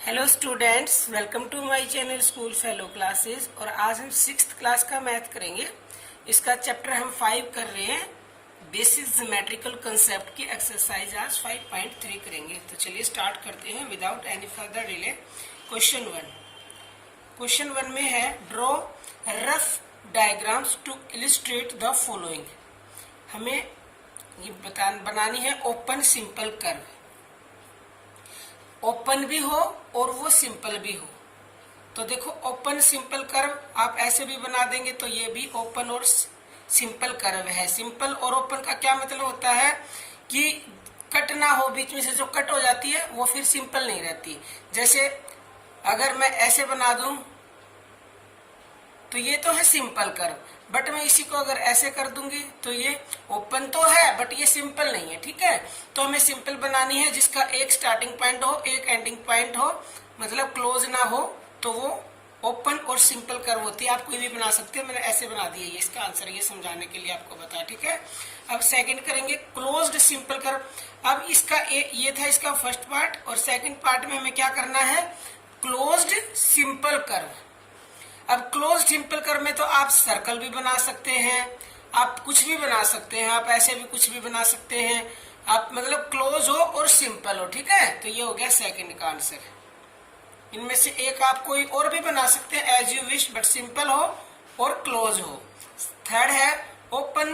Hello students, welcome to my channel school fellow classes. और आज हम 6th क्लास का मैथ करेंगे। इसका चैप्टर हम 5 कर रहे हैं। बेसिक ज्योमेट्रिकल कंसेप्ट की एक्सरसाइज आज 5.3 करेंगे। तो चलिए स्टार्ट करते हैं without any further delay. Question one में है draw rough diagrams to illustrate the following. हमें ये बनानी है ओपन सिंपल कर्व। ओपन भी हो और वो सिंपल भी हो। तो देखो ओपन सिंपल कर्व आप ऐसे भी बना देंगे तो ये भी ओपन और सिंपल कर्व है। सिंपल और ओपन का क्या मतलब होता है कि कट ना हो, बीच में से जो कट हो जाती है वो फिर सिंपल नहीं रहती। जैसे अगर मैं ऐसे बना दूं तो ये तो है सिंपल कर्व, बट मैं इसी को अगर ऐसे कर दूंगी तो ये ओपन तो है बट ये सिंपल नहीं है। ठीक है, तो हमें सिंपल बनानी है जिसका एक स्टार्टिंग पॉइंट हो एक एंडिंग पॉइंट हो, मतलब क्लोज ना हो, तो वो ओपन और सिंपल कर्व होती है। आप कोई भी बना सकते हैं, मैंने ऐसे बना दिया। ये इसका आंसर है, ये समझाने के लिए आपको बताया। ठीक है, अब सेकंड करेंगे क्लोज्ड सिंपल कर्व। अब इसका ये था इसका फर्स्ट पार्ट, और सेकंड पार्ट में हमें क्या करना है, क्लोज्ड सिंपल कर्व। अब क्लोज सिंपल कर्व में तो आप सर्कल भी बना सकते हैं, आप कुछ भी बना सकते हैं, आप ऐसे भी कुछ भी बना सकते हैं, आप मतलब क्लोज हो और सिंपल हो। ठीक है, तो ये हो गया सेकंड का आंसर। इनमें से एक आप कोई और भी बना सकते हैं as you wish, but simple हो और क्लोज हो। थर्ड है open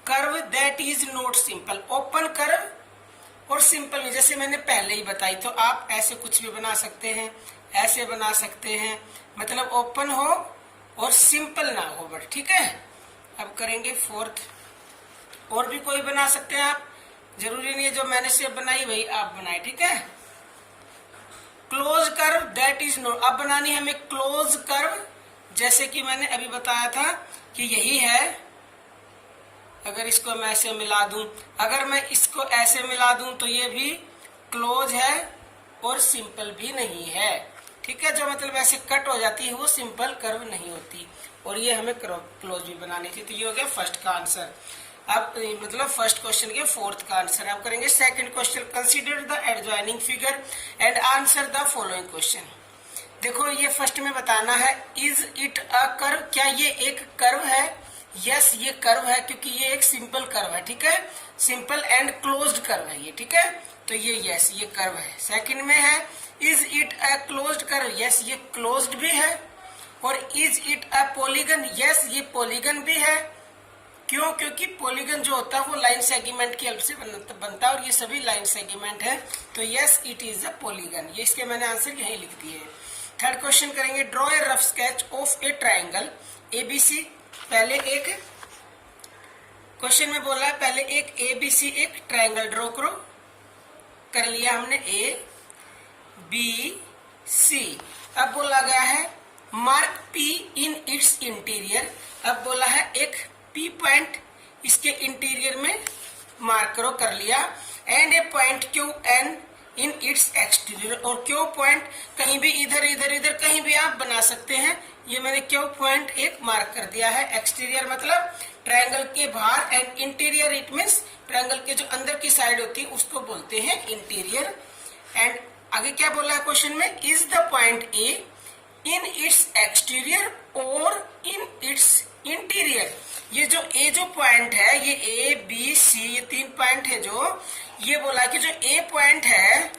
curve that is not simple. Open curve और सिंपल नहीं, जैसे मैंने पहले ही बताई, तो आप ऐसे कुछ भी बना सकते हैं, ऐसे बना सकते हैं, मतलब ओपन हो और सिंपल ना हो बट। ठीक है, अब करेंगे फोर्थ। और भी कोई बना सकते हैं आप, जरूरी नहीं है जो मैंने से बनाई वही आप बनाए। ठीक है, close curve that is no. अब बनानी है हमें क्लोज कर्व, जैसे कि मैंने अभी बताया था कि यही है। अगर इसको मैं ऐसे मिला दूं, अगर मैं इसको ऐसे मिला दूं तो ये भी क्लोज है और सिंपल भी नहीं है। ठीक है, जो मतलब ऐसे कट हो जाती है वो सिंपल कर्व नहीं होती, और ये हमें क्लोज भी बनानी थी। तो ये हो गया फर्स्ट का आंसर। अब मतलब फर्स्ट क्वेश्चन के फोर्थ का आंसर। अब करेंगे second question. Consider the adjoining figure and answer the following question. देखो ये फर्स्ट में बताना है इज इट अ कर्व। क्या ये एक कर्व है? यस ये कर्व है, क्योंकि ये एक सिंपल कर्व है। ठीक है, सिंपल एंड क्लोज्ड कर्व है ये। ठीक है, तो ये यस ये कर्व है। सेकंड में है is it a closed curve. Yes ये क्लोज्ड भी है। और is it a polygon. Yes ये पॉलीगन भी है। क्यों? क्योंकि पॉलीगन जो होता है वो लाइन सेगमेंट की हेल्प से बनता है, और ये सभी लाइन सेगमेंट है। तो yes it is a polygon. ये इसके मैंने आंसर यही लिख दिए। थर्ड क्वेश्चन करेंगे draw a rough sketch of A triangle ABC. पहले एक क्वेश्चन में बोला है पहले एक एबीसी एक ट्राइंगल ड्रॉ करो। कर लिया हमने ए बी सी। अब बोला गया है mark P in its interior. अब बोला है एक पी पॉइंट इसके इंटीरियर में मार्क करो। कर लिया। And a point Q in in its exterior. और क्यू पॉइंट कहीं भी इधर इधर इधर कहीं भी आप बना सकते हैं। ये मैंने क्यू पॉइंट एक मार्क कर दिया है। एक्सटीरियर मतलब ट्रायंगल के बाहर, and interior it means triangle के जो अंदर की साइड होती है उसको बोलते हैं इंटीरियर। एंड आगे क्या बोला है क्वेश्चन में, is the point A in its exterior और इन इट्स इंटीरियर। ये जो ए जो पॉइंट है, ये ए बी सी ये 3 पॉइंट है। जो ये बोला कि जो ए पॉइंट है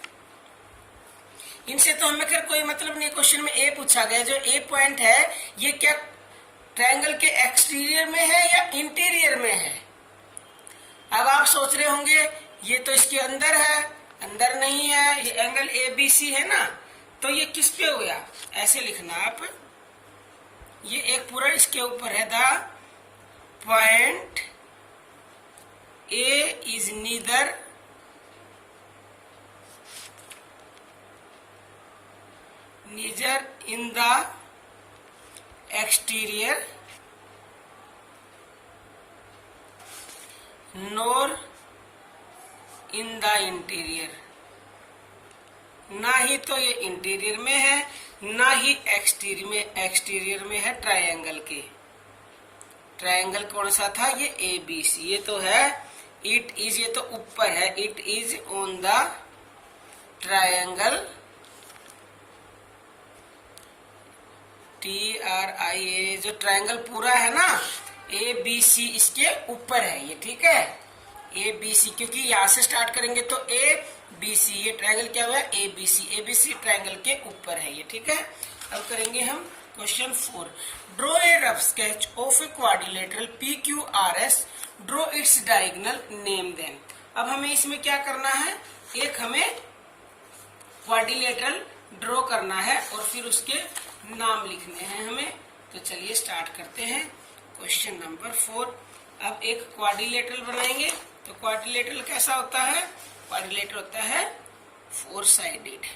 इनसे तो हमें खैर कोई मतलब नहीं, क्वेश्चन में ए पूछा गया। जो ए पॉइंट है ये क्या ट्रायंगल के एक्सटीरियर में है या इंटीरियर में है? अब आप सोच रहे होंगे ये तो इसके अंदर है, अंदर नहीं है, ये एंगल ए बी सी है ना, तो ये किस पे हो गया? ऐसे लिखना आप, ये एक पूरा इसके ऊपर है। The point A is neither in the exterior nor in the interior। ना ही तो ये इंटीरियर में है ना ही एक्सटीरियर में है। ट्रायंगल के ट्रायंगल कौन सा था? ये ए बी सी। ये तो है इट इज, ये तो ऊपर है, it is on the triangle TRIA, जो ट्रायंगल पूरा है ना ABC इसके ऊपर है ये, ठीक है, ABC, क्योंकि यहाँ से स्टार्ट करेंगे तो ABC, ये ट्रायंगल क्या हुआ है ABC ट्रायंगल के ऊपर है ये, ठीक है। अब करेंगे हम question 4। Draw a rough sketch of a quadrilateral PQRS, draw its diagonal, name them. अब हमें इसमें क्या करना है, एक हमें क्वाड्रिलेटरल ड्रॉ करना है और फिर उसके नाम लिखने हैं हमें। तो चलिए स्टार्ट करते हैं क्वेश्चन नंबर 4। अब एक क्वाड्रिलेटरल बनाएंगे। तो क्वाड्रिलेटरल कैसा होता है, क्वाड्रिलेटरल होता है 4 साइडेड,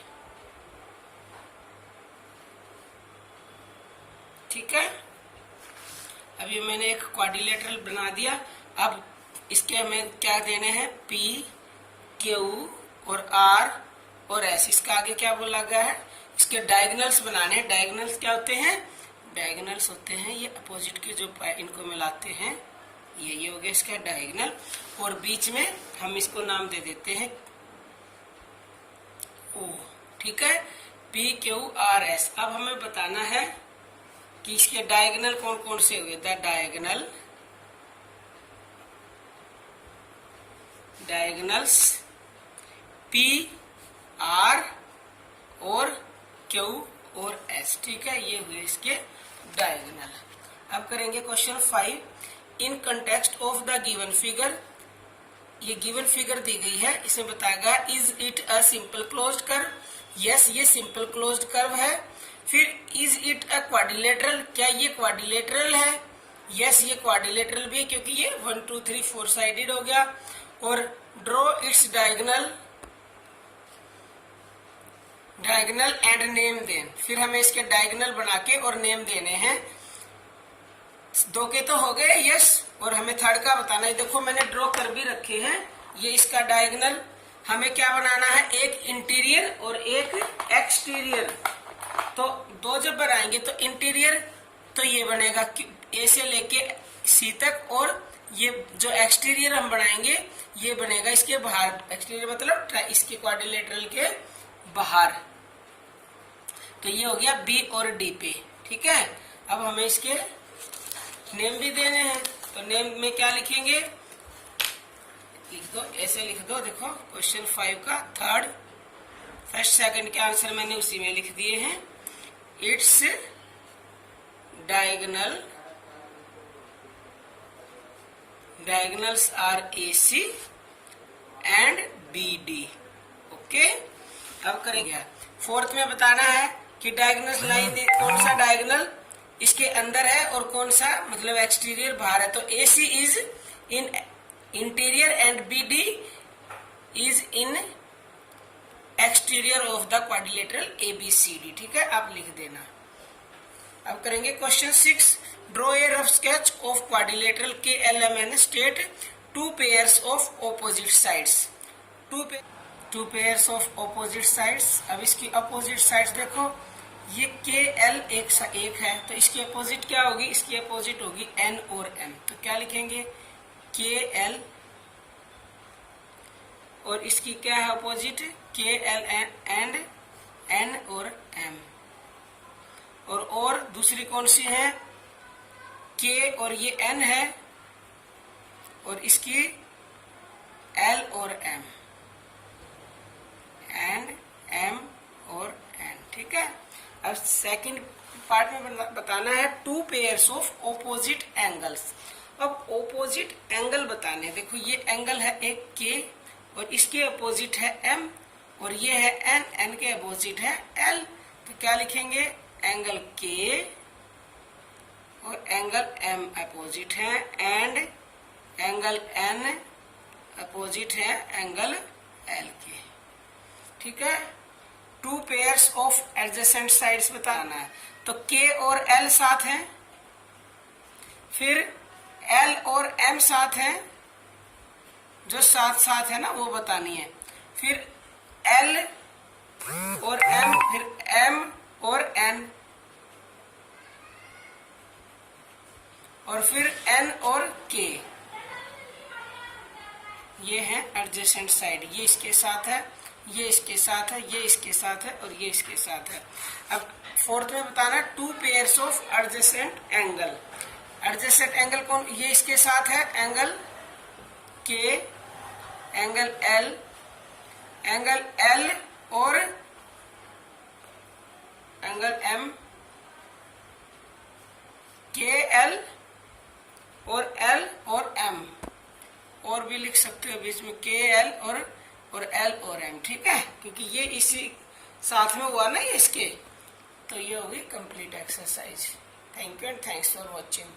ठीक है। अभी मैंने एक क्वाड्रिलेटरल बना दिया। अब इसके हमें क्या देने हैं, P, Q और R और S। इसका आगे क्या बोला गया है, इसके डायगोनल्स बनाने हैं। डायगोनल्स क्या होते हैं, डायगोनल्स होते हैं ये अपोजिट के जो इनको मिलाते हैं, ये हो गया इसका डायगोनल। और बीच में हम इसको नाम दे देते हैं O, ठीक है, PQRS। अब हमें बताना है कि इसके डायगोनल कौन कौन से हुए। द डायगोनल्स P, R और Q और S, ठीक है, ये हुए इसके डायगोनल। अब करेंगे question 5। In context of the given figure, ये गिवन फिगर दी गई है, इसमें बताया गया is it a simple closed curve. Yes, ये सिंपल क्लोज्ड कर्व है। फिर इज इट अ क्वाड्रिलेटरल, क्या ये क्वाड्रिलेटरल है। यस, ये क्वाड्रिलेटरल भी है क्योंकि ये 1 2 3 4 साइडेड हो गया। और draw its diagonal and name then. फिर हमें इसके डायगोनल बना के और नेम देने हैं। 2 के तो हो गए, यस, और हमें थर्ड का बताना है। देखो मैंने ड्रॉ कर भी रखे हैं, ये इसका डायगोनल। हमें क्या बनाना है, एक इंटीरियर और एक एक्सटीरियर। तो 2 जब बनाएंगे तो इंटीरियर तो ये बनेगा A से लेके C तक, और ये जो एक्सटीरियर हम बनाएंगे ये बनेगा इसके बाहर। एक्सटीरियर मतलब इसके क्वाड्रिलेटरल के बाहर। तो ये हो गया B और D पे, ठीक है। अब हमें इसके नेम भी देने हैं। तो नेम में क्या लिखेंगे, लिख दो, ऐसे लिख दो। देखो क्वेश्चन 5 का थर्ड, फर्स्ट सेकंड के आंसर मैंने उसी में लिख दिए हैं। Its diagonals are AC and BD, okay. अब करेंगे 4th में बताना है कि डायगोनल लाइन कौन सा डायगोनल इसके अंदर है और कौन सा मतलब एक्सटीरियर बाहर है। तो AC is in interior and BD is in exterior of the quadrilateral ABCD, ठीक है, आप लिख देना। अब करेंगे question 6। Draw a rough sketch of quadrilateral KLMN, state 2 pairs of opposite sides. 2 pairs of opposite sides. अब इसकी अपोजिट साइड्स देखो, ये KL एक है, तो इसकी अपोजिट क्या होगी, इसकी अपोजिट होगी N और M। तो क्या लिखेंगे, KL, और इसकी क्या है अपोजिट, KL एंड N और M। और दूसरी कौन सी है, K और ये N है, और इसकी L और M, एंड M और N, ठीक है। अब सेकंड पार्ट में बताना है 2 पेयर्स ऑफ ऑपोजिट एंगल्स। अब ऑपोजिट एंगल बताने हैं। देखो ये एंगल है एक K और इसके अपोजिट है M, और ये है N, N के अपोजिट है L। तो क्या लिखेंगे, एंगल K और एंगल M अपोजिट है, एंड एंगल N अपोजिट है एंगल L के, ठीक है। 2 पेयर्स ऑफ एडजेसेंट साइड्स बताना है। तो K और L साथ हैं, फिर L और M साथ हैं, जो साथ है ना वो बतानी है। फिर L और M, फिर M और N, और फिर N और K, ये है एडजेसेंट साइड, ये इसके साथ है, ये इसके साथ है, ये इसके साथ है और ये इसके साथ है। अब फोर्थ में बताना two pairs of adjacent angle. Adjacent angle कौन, ये इसके साथ है, एंगल के, एंगल एल, एंगल एल और एंगल एम, के एल और एल और एम, और भी लिख सकते हो बीच में के एल और एल और एम, ठीक है, क्योंकि ये इसी साथ में हुआ ना ये इसके। तो ये होगी complete exercise. Thank you and thanks for watching.